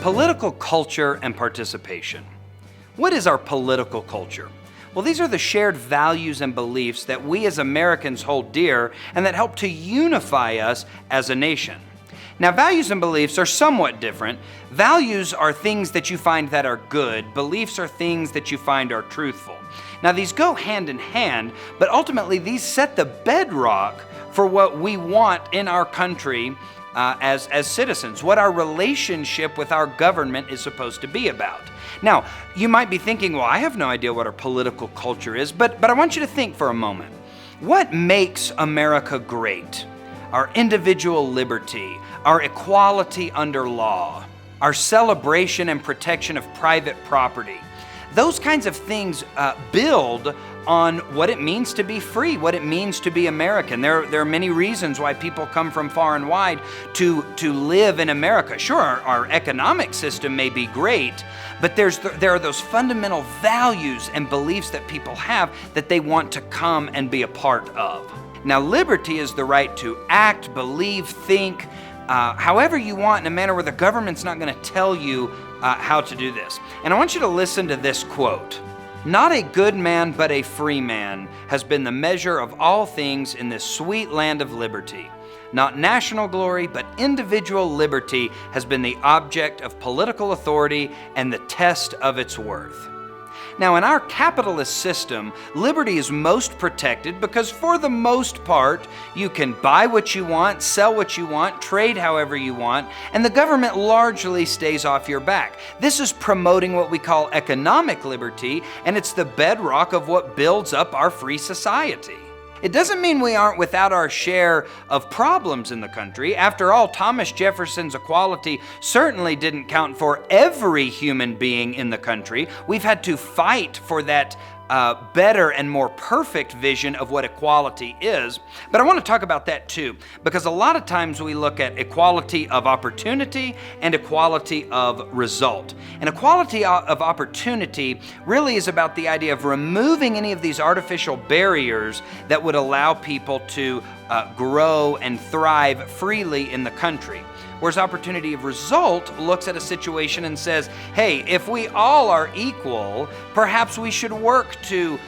Political culture and participation. What is our political culture? Well, these are the shared values and beliefs that we as Americans hold dear and that help to unify us as a nation. Now, values and beliefs are somewhat different. Values are things that you find that are good. Beliefs are things that you find are truthful. Now, these go hand in hand, but ultimately these set the bedrock for what we want in our country as citizens, what our relationship with our government is supposed to be about. Now, you might be thinking, well, I have no idea what our political culture is, but I want you to think for a moment. What makes America great? Our individual liberty, our equality under law, our celebration and protection of private property. Those kinds of things build on what it means to be free, what it means to be American. There are many reasons why people come from far and wide to live in America. Sure, our economic system may be great, but there are those fundamental values and beliefs that people have that they want to come and be a part of. Now, liberty is the right to act, believe, think, however you want in a manner where the government's not going to tell you how to do this. And I want you to listen to this quote. "Not a good man, but a free man has been the measure of all things in this sweet land of liberty. Not national glory, but individual liberty has been the object of political authority and the test of its worth." Now, in our capitalist system, liberty is most protected because for the most part, you can buy what you want, sell what you want, trade however you want, and the government largely stays off your back. This is promoting what we call economic liberty, and it's the bedrock of what builds up our free society. It doesn't mean we aren't without our share of problems in the country. After all, Thomas Jefferson's equality certainly didn't count for every human being in the country. We've had to fight for that better and more perfect vision of what equality is. But I want to talk about that too, because a lot of times we look at equality of opportunity and equality of result. And equality of opportunity really is about the idea of removing any of these artificial barriers that would allow people to grow and thrive freely in the country. Whereas opportunity of result looks at a situation and says, hey, if we all are equal, perhaps we should work to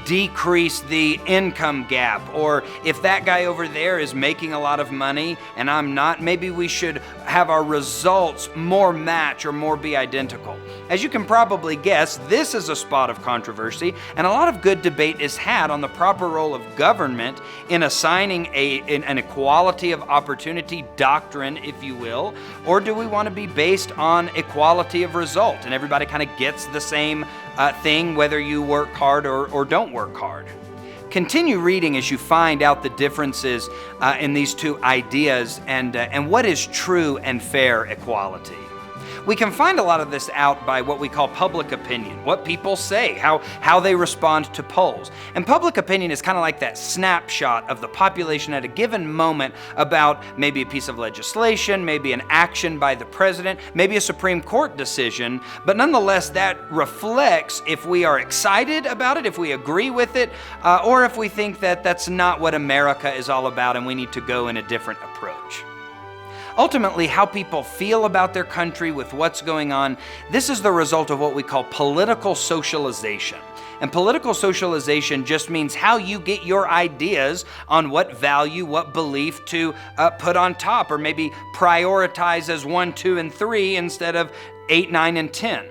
decrease the income gap. Or if that guy over there is making a lot of money and I'm not, maybe we should have our results more match or more be identical. As you can probably guess, this is a spot of controversy, and a lot of good debate is had on the proper role of government in assigning an equality of opportunity doctrine, if you will, or do we want to be based on equality of result and everybody kind of gets the same thing whether you work hard or don't work hard. Continue reading as you find out the differences in these two ideas and what is true and fair equality. We can find a lot of this out by what we call public opinion, what people say, how they respond to polls. And public opinion is kind of like that snapshot of the population at a given moment about maybe a piece of legislation, maybe an action by the president, maybe a Supreme Court decision, but nonetheless that reflects if we are excited about it, if we agree with it, or if we think that that's not what America is all about and we need to go in a different approach. Ultimately, how people feel about their country with what's going on, this is the result of what we call political socialization. And political socialization just means how you get your ideas on what value, what belief to put on top, or maybe prioritize as 1, 2, and 3 instead of 8, 9, and 10.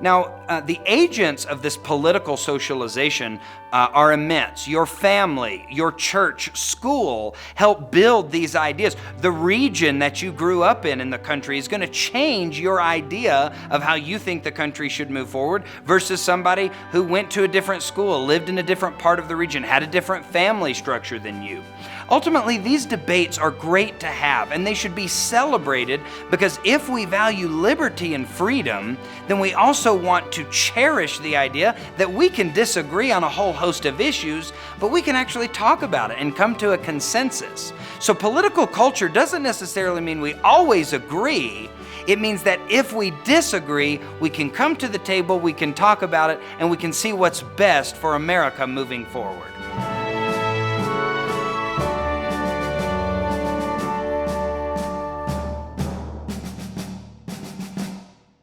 Now, the agents of this political socialization are immense. Your family, your church, school help build these ideas. The region that you grew up in the country is going to change your idea of how you think the country should move forward versus somebody who went to a different school, lived in a different part of the region, had a different family structure than you. Ultimately, these debates are great to have, and they should be celebrated because if we value liberty and freedom, then we also want to cherish the idea that we can disagree on a whole host of issues, but we can actually talk about it and come to a consensus. So political culture doesn't necessarily mean we always agree. It means that if we disagree, we can come to the table, we can talk about it, and we can see what's best for America moving forward.